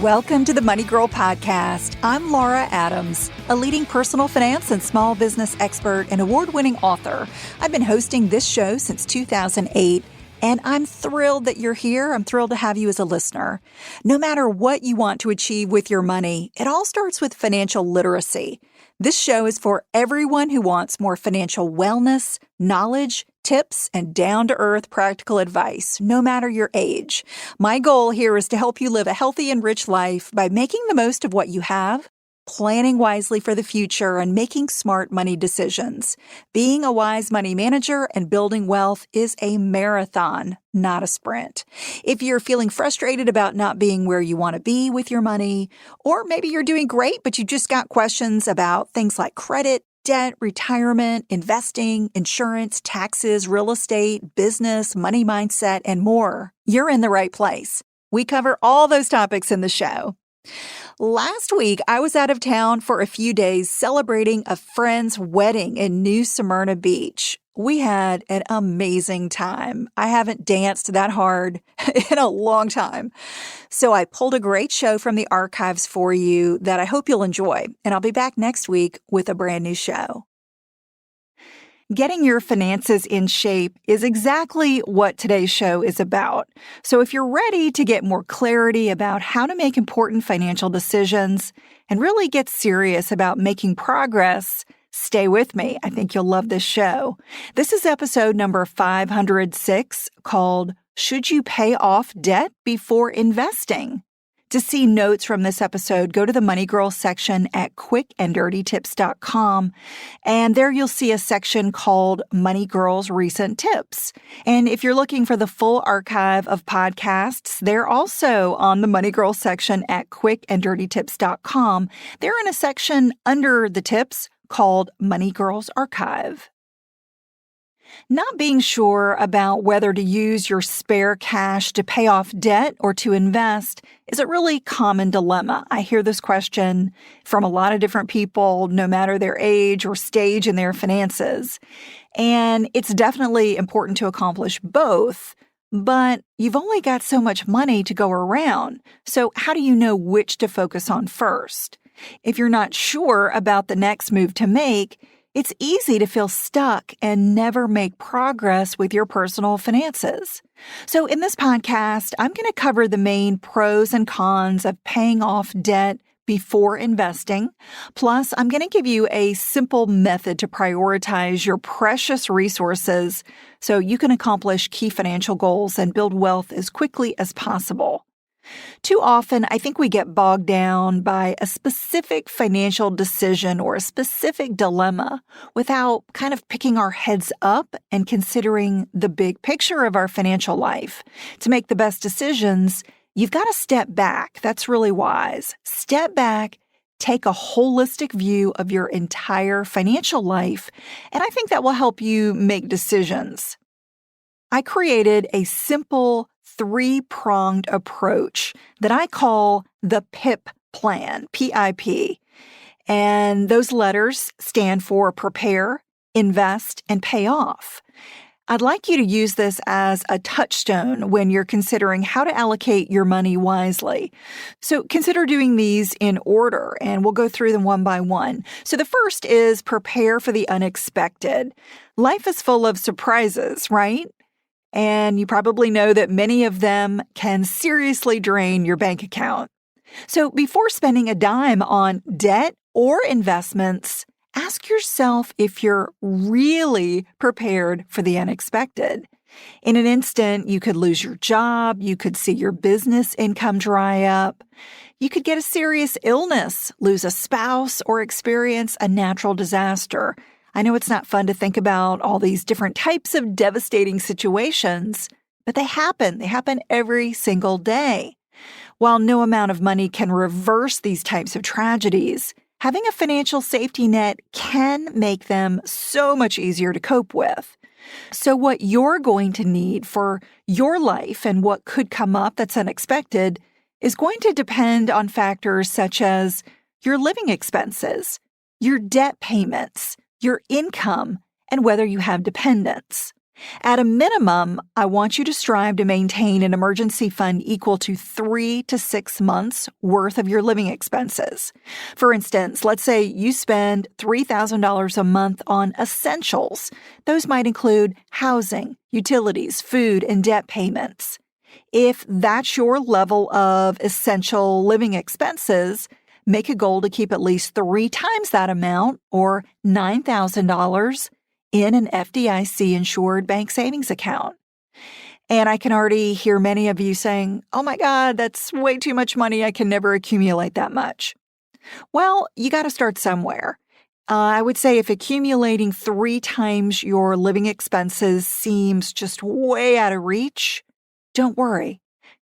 Welcome to the Money Girl Podcast. I'm Laura Adams, a leading personal finance and small business expert and award-winning author. I've been hosting this show since 2008, and I'm thrilled that you're here. I'm thrilled to have you as a listener. No matter what you want to achieve with your money, it all starts with financial literacy. This show is for everyone who wants more financial wellness, knowledge, tips, and down-to-earth practical advice, no matter your age. My goal here is to help you live a healthy and rich life by making the most of what you have, planning wisely for the future, and making smart money decisions. Being a wise money manager and building wealth is a marathon, not a sprint. If you're feeling frustrated about not being where you want to be with your money, or maybe you're doing great, but you just got questions about things like credit, debt, retirement, investing, insurance, taxes, real estate, business, money mindset, and more, you're in the right place. We cover all those topics in the show. Last week, I was out of town for a few days celebrating a friend's wedding in New Smyrna Beach. We had an amazing time. I haven't danced that hard in a long time. So I pulled a great show from the archives for you that I hope you'll enjoy, and I'll be back next week with a brand new show. Getting your finances in shape is exactly what today's show is about. So if you're ready to get more clarity about how to make important financial decisions and really get serious about making progress, stay with me. I think you'll love this show. This is episode number 506 called Should You Pay Off Debt Before Investing? To see notes from this episode, go to the Money Girl section at quickanddirtytips.com, and there you'll see a section called Money Girl's Recent Tips. And if you're looking for the full archive of podcasts, they're also on the Money Girl section at quickanddirtytips.com. They're in a section under the tips called Money Girl's Archive. Not being sure about whether to use your spare cash to pay off debt or to invest is a really common dilemma. I hear this question from a lot of different people, no matter their age or stage in their finances. And it's definitely important to accomplish both, but you've only got so much money to go around. So how do you know which to focus on first? If you're not sure about the next move to make, it's easy to feel stuck and never make progress with your personal finances. So in this podcast, I'm going to cover the main pros and cons of paying off debt before investing. Plus, I'm going to give you a simple method to prioritize your precious resources so you can accomplish key financial goals and build wealth as quickly as possible. Too often, I think we get bogged down by a specific financial decision or a specific dilemma without kind of picking our heads up and considering the big picture of our financial life. To make the best decisions, you've got to step back. That's really wise. Step back, take a holistic view of your entire financial life, and I think that will help you make decisions. I created a simple three-pronged approach that I call the PIP plan, P-I-P. And those letters stand for prepare, invest, and pay off. I'd like you to use this as a touchstone when you're considering how to allocate your money wisely. So consider doing these in order, and we'll go through them one by one. So the first is prepare for the unexpected. Life is full of surprises, right? And you probably know that many of them can seriously drain your bank account. So before spending a dime on debt or investments, ask yourself if you're really prepared for the unexpected. In an instant, you could lose your job, you could see your business income dry up, you could get a serious illness, lose a spouse, or experience a natural disaster. I know it's not fun to think about all these different types of devastating situations, but they happen. They happen every single day. While no amount of money can reverse these types of tragedies, having a financial safety net can make them so much easier to cope with. So what you're going to need for your life and what could come up that's unexpected is going to depend on factors such as your living expenses, your debt payments, your income, and whether you have dependents. At a minimum, I want you to strive to maintain an emergency fund equal to 3 to 6 months worth of your living expenses. For instance, let's say you spend $3,000 a month on essentials. Those might include housing, utilities, food, and debt payments. If that's your level of essential living expenses, make a goal to keep at least 3 times that amount, or $9,000, in an FDIC-insured bank savings account. And I can already hear many of you saying, "Oh my God, that's way too much money. I can never accumulate that much." Well, you got to start somewhere. I would say if accumulating 3 times your living expenses seems just way out of reach, don't worry.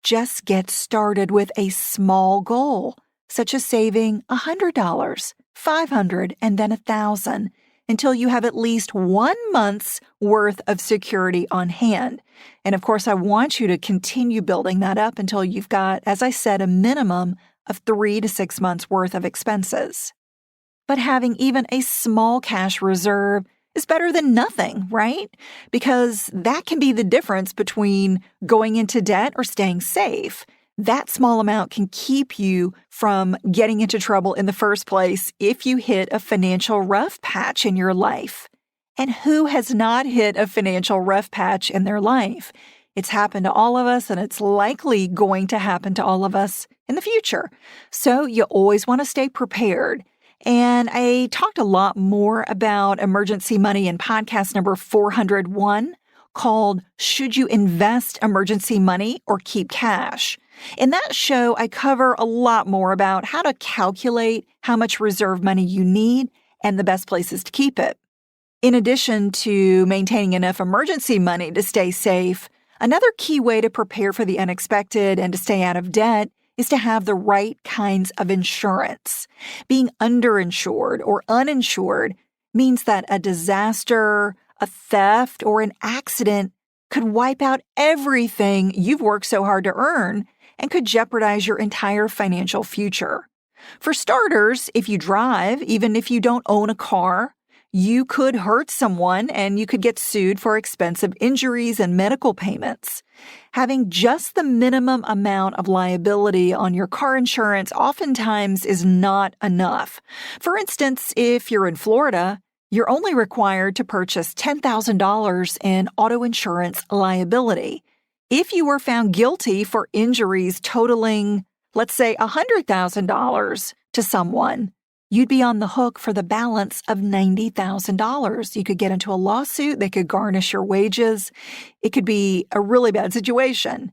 Just get started with a small goal, such as saving $100, $500, and then $1,000, until you have at least 1 month's worth of security on hand. And of course, I want you to continue building that up until you've got, as I said, a minimum of 3 to 6 months worth of expenses. But having even a small cash reserve is better than nothing, right? Because that can be the difference between going into debt or staying safe. That small amount can keep you from getting into trouble in the first place if you hit a financial rough patch in your life. And who has not hit a financial rough patch in their life? It's happened to all of us, and it's likely going to happen to all of us in the future. So you always want to stay prepared. And I talked a lot more about emergency money in podcast number 401, called "Should You Invest Emergency Money or Keep Cash?" In that show, I cover a lot more about how to calculate how much reserve money you need and the best places to keep it. In addition to maintaining enough emergency money to stay safe, another key way to prepare for the unexpected and to stay out of debt is to have the right kinds of insurance. Being underinsured or uninsured means that a disaster, a theft, or an accident could wipe out everything you've worked so hard to earn and could jeopardize your entire financial future. For starters, if you drive, even if you don't own a car, you could hurt someone and you could get sued for expensive injuries and medical payments. Having just the minimum amount of liability on your car insurance oftentimes is not enough. For instance, if you're in Florida, you're only required to purchase $10,000 in auto insurance liability. If you were found guilty for injuries totaling, let's say, $100,000 to someone, you'd be on the hook for the balance of $90,000. You could get into a lawsuit. They could garnish your wages. It could be a really bad situation.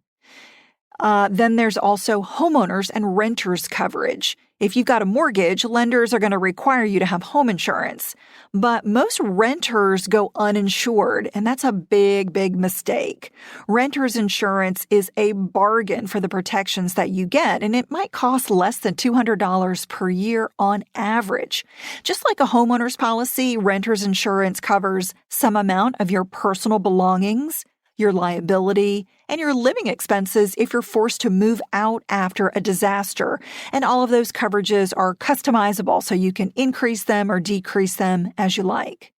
Then there's also homeowners and renters coverage. If you've got a mortgage, lenders are going to require you to have home insurance. But most renters go uninsured, and that's a big, big mistake. Renters insurance is a bargain for the protections that you get, and it might cost less than $200 per year on average. Just like a homeowner's policy, renters insurance covers some amount of your personal belongings, your liability, and your living expenses if you're forced to move out after a disaster. And all of those coverages are customizable, so you can increase them or decrease them as you like.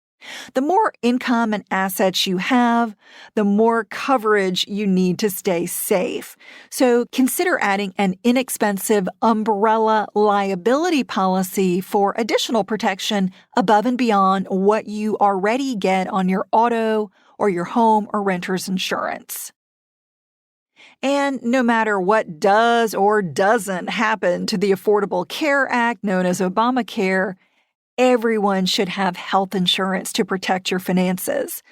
The more income and assets you have, the more coverage you need to stay safe. So consider adding an inexpensive umbrella liability policy for additional protection above and beyond what you already get on your auto or your home or renter's insurance. And no matter what does or doesn't happen to the Affordable Care Act, known as Obamacare, everyone should have health insurance to protect your finances.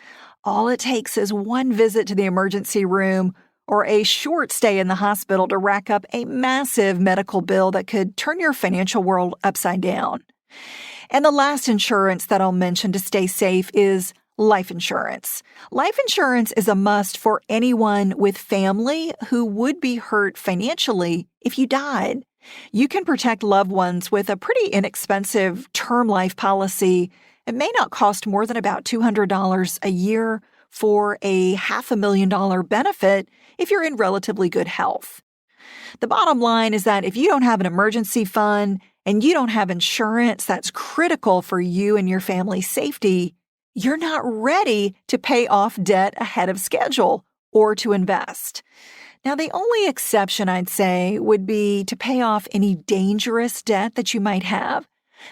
All it takes is one visit to the emergency room or a short stay in the hospital to rack up a massive medical bill that could turn your financial world upside down. And the last insurance that I'll mention to stay safe is life insurance. Life insurance is a must for anyone with family who would be hurt financially if you died. You can protect loved ones with a pretty inexpensive term life policy. It may not cost more than about $200 a year for a $500,000 benefit if you're in relatively good health. The bottom line is that if you don't have an emergency fund and you don't have insurance that's critical for you and your family's safety, you're not ready to pay off debt ahead of schedule or to invest. Now, the only exception I'd say would be to pay off any dangerous debt that you might have.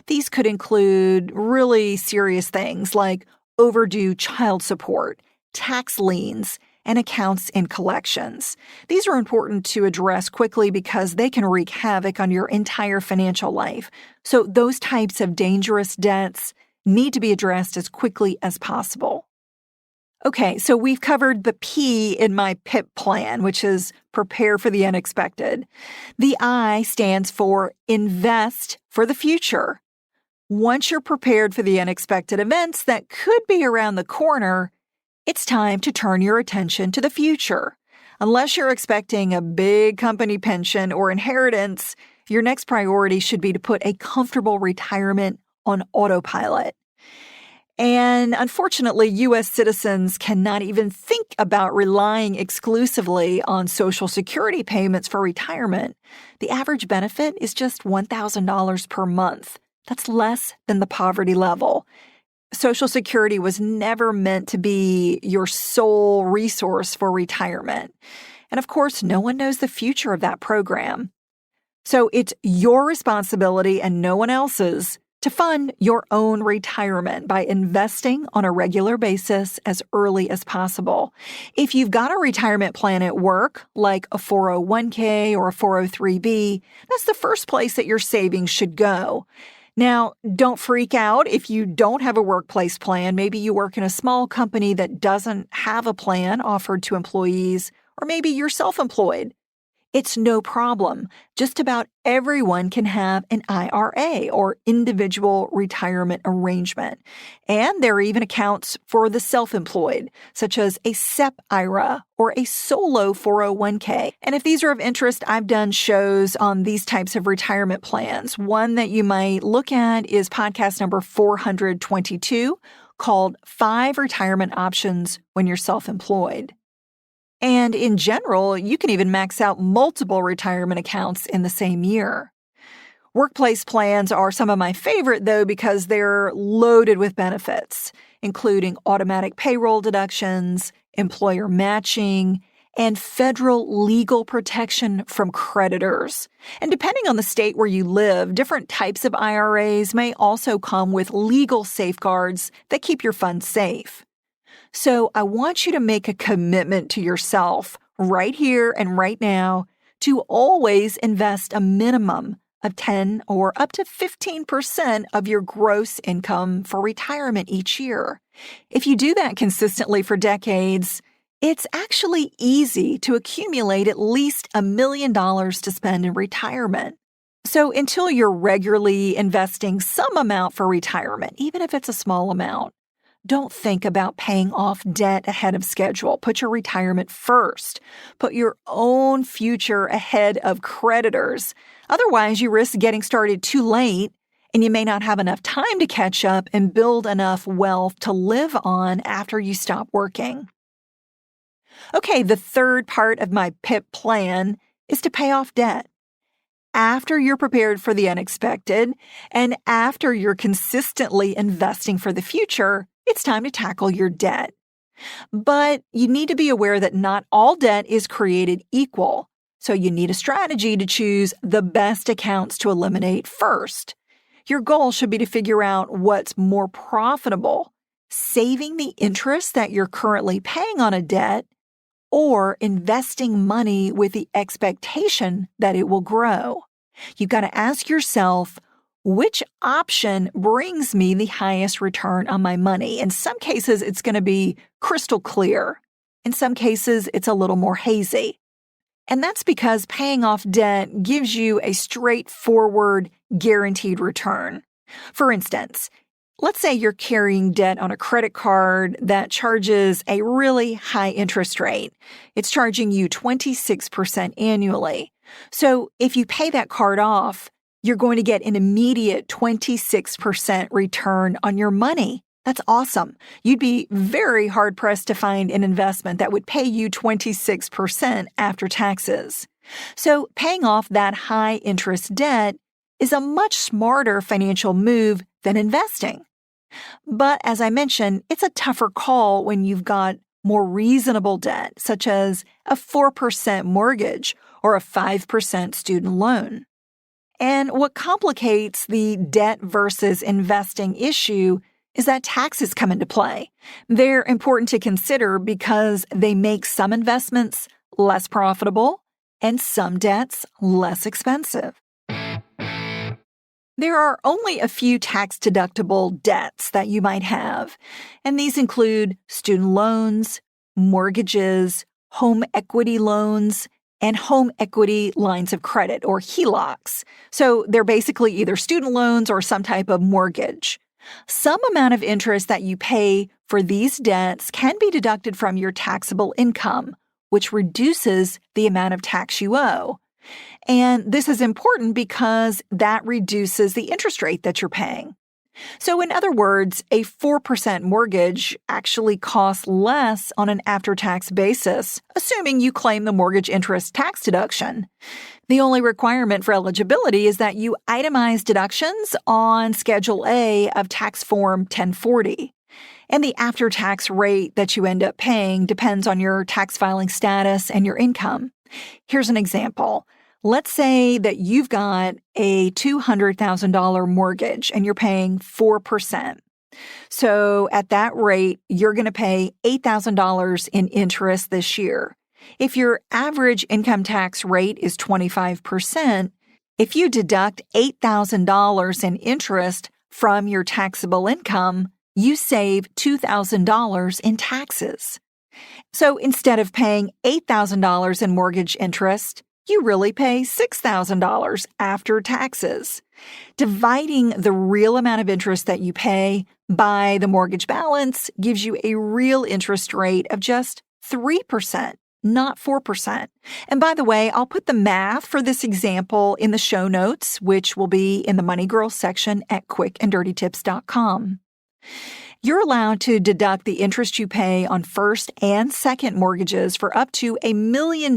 These could include really serious things like overdue child support, tax liens, and accounts in collections. These are important to address quickly because they can wreak havoc on your entire financial life. So those types of dangerous debts need to be addressed as quickly as possible. Okay, so we've covered the P in my PIP plan, which is prepare for the unexpected. The I stands for invest for the future. Once you're prepared for the unexpected events that could be around the corner, it's time to turn your attention to the future. Unless you're expecting a big company pension or inheritance, your next priority should be to put a comfortable retirement on autopilot. And unfortunately, U.S. citizens cannot even think about relying exclusively on Social Security payments for retirement. The average benefit is just $1,000 per month. That's less than the poverty level. Social Security was never meant to be your sole resource for retirement. And of course, no one knows the future of that program. So it's your responsibility and no one else's to fund your own retirement by investing on a regular basis as early as possible. If you've got a retirement plan at work, like a 401k or a 403b, that's the first place that your savings should go. Now, don't freak out if you don't have a workplace plan. Maybe you work in a small company that doesn't have a plan offered to employees, or maybe you're self-employed. It's no problem. Just about everyone can have an IRA or individual retirement arrangement. And there are even accounts for the self-employed, such as a SEP IRA or a solo 401k. And if these are of interest, I've done shows on these types of retirement plans. One that you might look at is podcast number 422, called 5 Retirement Options When You're Self-Employed. And in general, you can even max out multiple retirement accounts in the same year. Workplace plans are some of my favorite, though, because they're loaded with benefits, including automatic payroll deductions, employer matching, and federal legal protection from creditors. And depending on the state where you live, different types of IRAs may also come with legal safeguards that keep your funds safe. So I want you to make a commitment to yourself right here and right now to always invest a minimum of 10 or up to 15% of your gross income for retirement each year. If you do that consistently for decades, it's actually easy to accumulate at least $1 million to spend in retirement. So until you're regularly investing some amount for retirement, even if it's a small amount, don't think about paying off debt ahead of schedule. Put your retirement first. Put your own future ahead of creditors. Otherwise, you risk getting started too late, and you may not have enough time to catch up and build enough wealth to live on after you stop working. Okay, the third part of my PIP plan is to pay off debt. After you're prepared for the unexpected, and after you're consistently investing for the future, it's time to tackle your debt. But you need to be aware that not all debt is created equal, so you need a strategy to choose the best accounts to eliminate first. Your goal should be to figure out what's more profitable, saving the interest that you're currently paying on a debt, or investing money with the expectation that it will grow. You've got to ask yourself, which option brings me the highest return on my money? In some cases, it's going to be crystal clear. In some cases, it's a little more hazy. And that's because paying off debt gives you a straightforward, guaranteed return. For instance, let's say you're carrying debt on a credit card that charges a really high interest rate. It's charging you 26% annually. So if you pay that card off, you're going to get an immediate 26% return on your money. That's awesome. You'd be very hard-pressed to find an investment that would pay you 26% after taxes. So paying off that high-interest debt is a much smarter financial move than investing. But as I mentioned, it's a tougher call when you've got more reasonable debt, such as a 4% mortgage or a 5% student loan. And what complicates the debt versus investing issue is that taxes come into play. They're important to consider because they make some investments less profitable and some debts less expensive. There are only a few tax-deductible debts that you might have, and these include student loans, mortgages, home equity loans, and home equity lines of credit, or HELOCs. So they're basically either student loans or some type of mortgage. Some amount of interest that you pay for these debts can be deducted from your taxable income, which reduces the amount of tax you owe. And this is important because that reduces the interest rate that you're paying. So in other words, a 4% mortgage actually costs less on an after-tax basis, assuming you claim the mortgage interest tax deduction. The only requirement for eligibility is that you itemize deductions on Schedule A of Tax Form 1040. And the after-tax rate that you end up paying depends on your tax filing status and your income. Here's an example. Let's say that you've got a $200,000 mortgage and you're paying 4%. So at that rate, you're going to pay $8,000 in interest this year. If your average income tax rate is 25%, if you deduct $8,000 in interest from your taxable income, you save $2,000 in taxes. So instead of paying $8,000 in mortgage interest, you really pay $6,000 after taxes. Dividing the real amount of interest that you pay by the mortgage balance gives you a real interest rate of just 3%, not 4%. And by the way, I'll put the math for this example in the show notes, which will be in the Money Girl section at quickanddirtytips.com. You're allowed to deduct the interest you pay on first and second mortgages for up to $1 million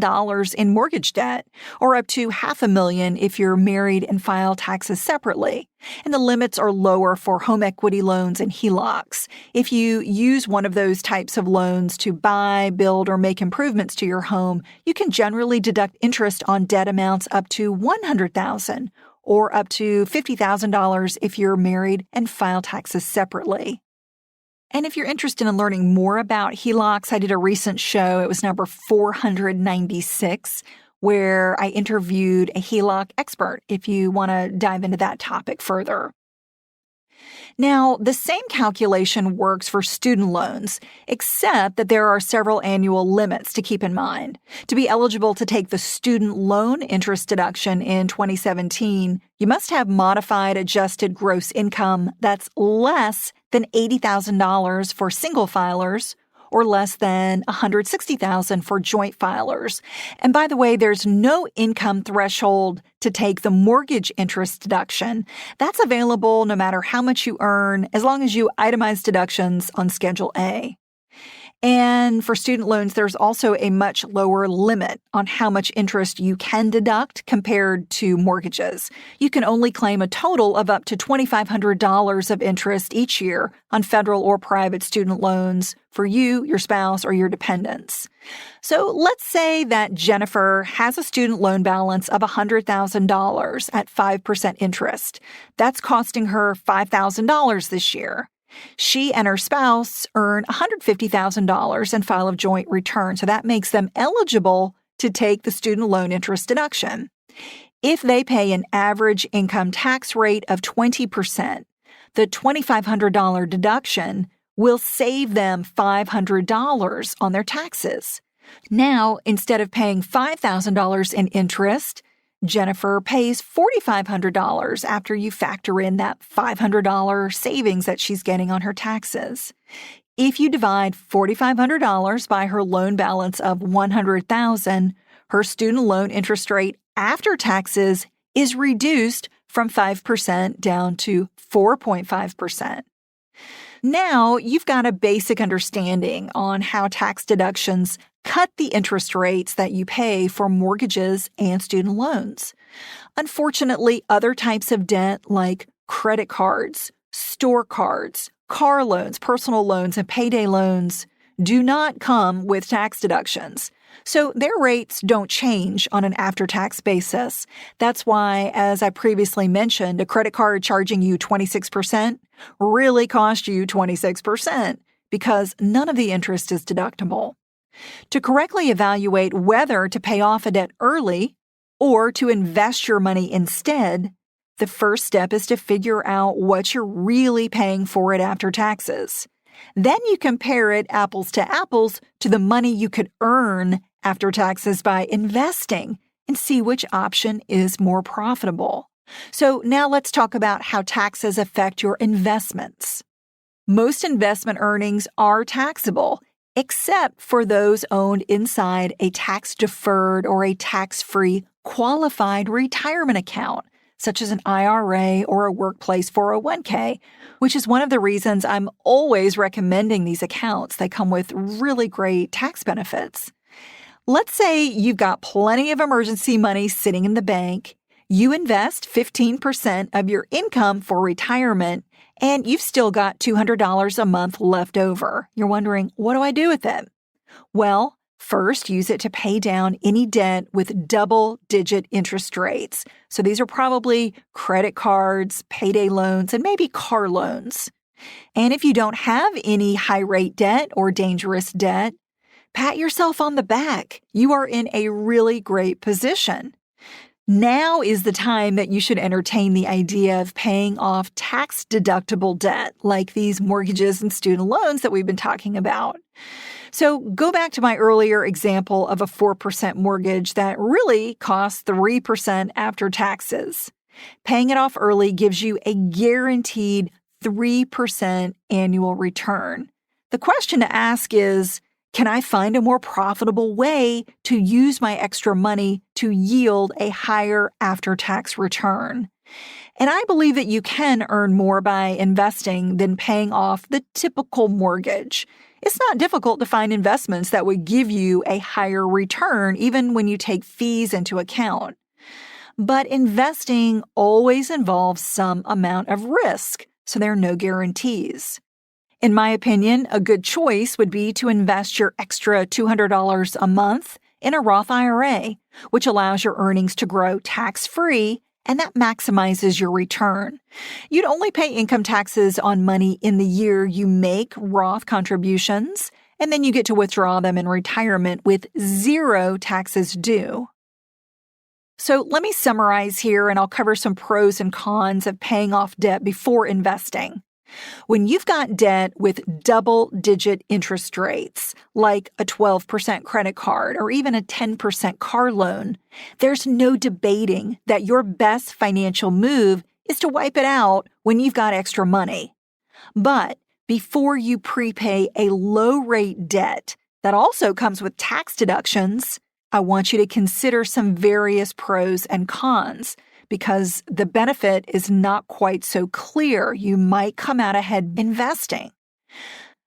in mortgage debt, or up to $500,000 if you're married and file taxes separately. And the limits are lower for home equity loans and HELOCs. If you use one of those types of loans to buy, build, or make improvements to your home, you can generally deduct interest on debt amounts up to $100,000 or up to $50,000 if you're married and file taxes separately. And if you're interested in learning more about HELOCs, I did a recent show. It was number 496, where I interviewed a HELOC expert if you want to dive into that topic further. Now, the same calculation works for student loans, except that there are several annual limits to keep in mind. To be eligible to take the student loan interest deduction in 2017, you must have modified adjusted gross income that's less than $80,000 for single filers, or less than $160,000 for joint filers. And by the way, there's no income threshold to take the mortgage interest deduction. That's available no matter how much you earn, as long as you itemize deductions on Schedule A. And for student loans, there's also a much lower limit on how much interest you can deduct compared to mortgages. You can only claim a total of up to $2,500 of interest each year on federal or private student loans for you, your spouse, or your dependents. So let's say that Jennifer has a student loan balance of $100,000 at 5% interest. That's costing her $5,000 this year. She and her spouse earn $150,000 and file a joint return, so that makes them eligible to take the student loan interest deduction. If they pay an average income tax rate of 20%, the $2,500 deduction will save them $500 on their taxes. Now, instead of paying $5,000 in interest, Jennifer pays $4,500 after you factor in that $500 savings that she's getting on her taxes. If you divide $4,500 by her loan balance of $100,000, her student loan interest rate after taxes is reduced from 5% down to 4.5%. Now, you've got a basic understanding on how tax deductions cut the interest rates that you pay for mortgages and student loans. Unfortunately, other types of debt like credit cards, store cards, car loans, personal loans, and payday loans do not come with tax deductions. So their rates don't change on an after-tax basis. That's why, as I previously mentioned, a credit card charging you 26% really cost you 26% because none of the interest is deductible. To correctly evaluate whether to pay off a debt early or to invest your money instead, the first step is to figure out what you're really paying for it after taxes. Then you compare it apples to apples to the money you could earn after taxes by investing and see which option is more profitable. So now let's talk about how taxes affect your investments. Most investment earnings are taxable, except for those owned inside a tax-deferred or a tax-free qualified retirement account, such as an IRA or a workplace 401k, which is one of the reasons I'm always recommending these accounts. They come with really great tax benefits. Let's say you've got plenty of emergency money sitting in the bank. You invest 15% of your income for retirement, and you've still got $200 a month left over. You're wondering, what do I do with it? Well, first, use it to pay down any debt with double-digit interest rates. So these are probably credit cards, payday loans, and maybe car loans. And if you don't have any high-rate debt or dangerous debt, pat yourself on the back. You are in a really great position. Now is the time that you should entertain the idea of paying off tax-deductible debt, like these mortgages and student loans that we've been talking about. So go back to my earlier example of a 4% mortgage that really costs 3% after taxes. Paying it off early gives you a guaranteed 3% annual return. The question to ask is, can I find a more profitable way to use my extra money to yield a higher after-tax return? And I believe that you can earn more by investing than paying off the typical mortgage. It's not difficult to find investments that would give you a higher return, even when you take fees into account. But investing always involves some amount of risk, so there are no guarantees. In my opinion, a good choice would be to invest your extra $200 a month in a Roth IRA, which allows your earnings to grow tax-free, and that maximizes your return. You'd only pay income taxes on money in the year you make Roth contributions, and then you get to withdraw them in retirement with zero taxes due. So let me summarize here, and I'll cover some pros and cons of paying off debt before investing. When you've got debt with double-digit interest rates, like a 12% credit card or even a 10% car loan, there's no debating that your best financial move is to wipe it out when you've got extra money. But before you prepay a low-rate debt that also comes with tax deductions, I want you to consider some various pros and cons, because the benefit is not quite so clear. You might come out ahead investing.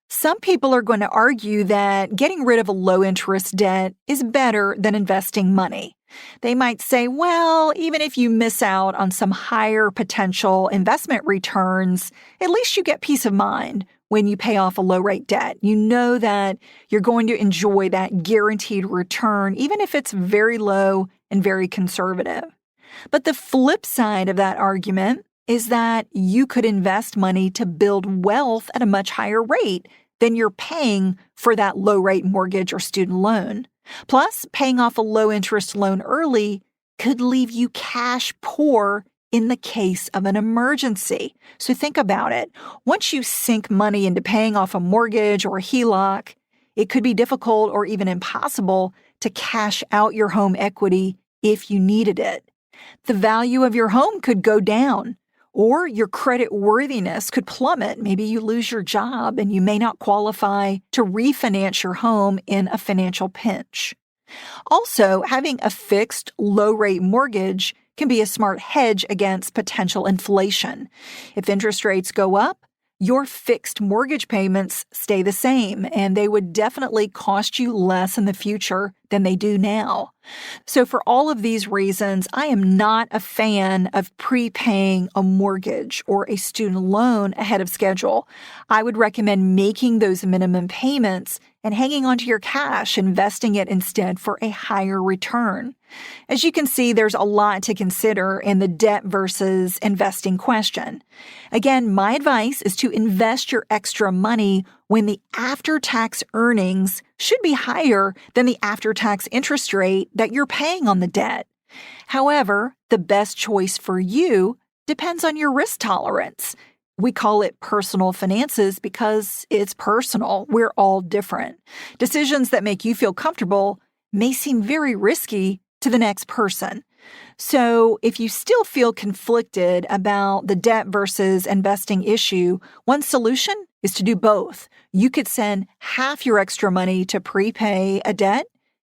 Some people are going to argue that getting rid of a low-interest debt is better than investing money. They might say, well, even if you miss out on some higher potential investment returns, at least you get peace of mind when you pay off a low-rate debt. You know that you're going to enjoy that guaranteed return, even if it's very low and very conservative. But the flip side of that argument is that you could invest money to build wealth at a much higher rate than you're paying for that low-rate mortgage or student loan. Plus, paying off a low-interest loan early could leave you cash poor in the case of an emergency. So think about it. Once you sink money into paying off a mortgage or a HELOC, it could be difficult or even impossible to cash out your home equity if you needed it. The value of your home could go down, or your credit worthiness could plummet. Maybe you lose your job and you may not qualify to refinance your home in a financial pinch. Also, having a fixed, low-rate mortgage can be a smart hedge against potential inflation. If interest rates go up, your fixed mortgage payments stay the same, and they would definitely cost you less in the future than they do now. So for all of these reasons, I am not a fan of prepaying a mortgage or a student loan ahead of schedule. I would recommend making those minimum payments and hanging onto your cash, investing it instead for a higher return. As you can see, there's a lot to consider in the debt versus investing question. Again, my advice is to invest your extra money when the after-tax earnings should be higher than the after-tax interest rate that you're paying on the debt. However, the best choice for you depends on your risk tolerance. We call it personal finances because it's personal. We're all different. Decisions that make you feel comfortable may seem very risky to the next person. So if you still feel conflicted about the debt versus investing issue, one solution is to do both. You could send half your extra money to prepay a debt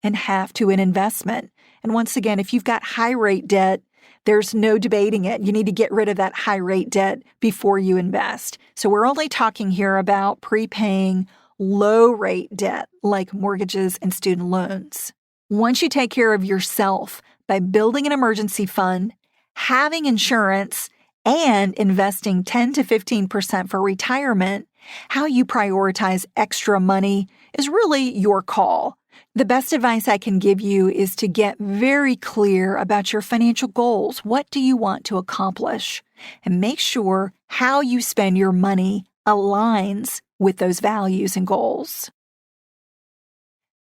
and half to an investment. And once again, if you've got high rate debt, there's no debating it. You need to get rid of that high rate debt before you invest. So we're only talking here about prepaying low rate debt like mortgages and student loans. Once you take care of yourself by building an emergency fund, having insurance, and investing 10 to 15% for retirement, how you prioritize extra money is really your call. The best advice I can give you is to get very clear about your financial goals. What do you want to accomplish? And make sure how you spend your money aligns with those values and goals.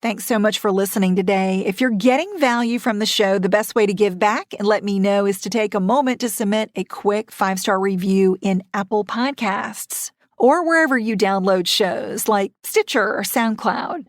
Thanks so much for listening today. If you're getting value from the show, the best way to give back and let me know is to take a moment to submit a quick 5-star review in Apple Podcasts or wherever you download shows like Stitcher or SoundCloud.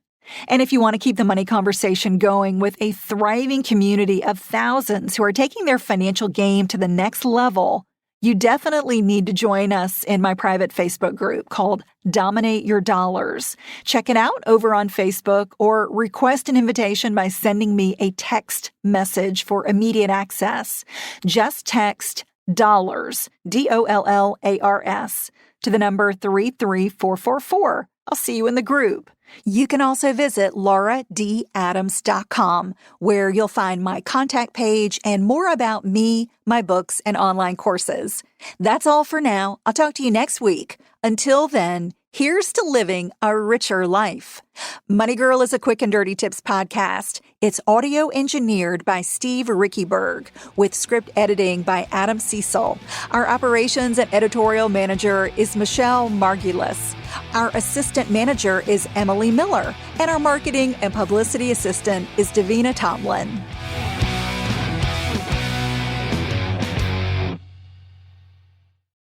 And if you want to keep the money conversation going with a thriving community of thousands who are taking their financial game to the next level, you definitely need to join us in my private Facebook group called Dominate Your Dollars. Check it out over on Facebook or request an invitation by sending me a text message for immediate access. Just text dollars, DOLLARS, to the number 33444. I'll see you in the group. You can also visit lauradadams.com, where you'll find my contact page and more about me, my books, and online courses. That's all for now. I'll talk to you next week. Until then, here's to living a richer life. Money Girl is a quick and dirty tips podcast. It's audio engineered by Steve Rickyberg with script editing by Adam Cecil. Our operations and editorial manager is Michelle Margulis. Our assistant manager is Emily Miller, and our marketing and publicity assistant is Davina Tomlin.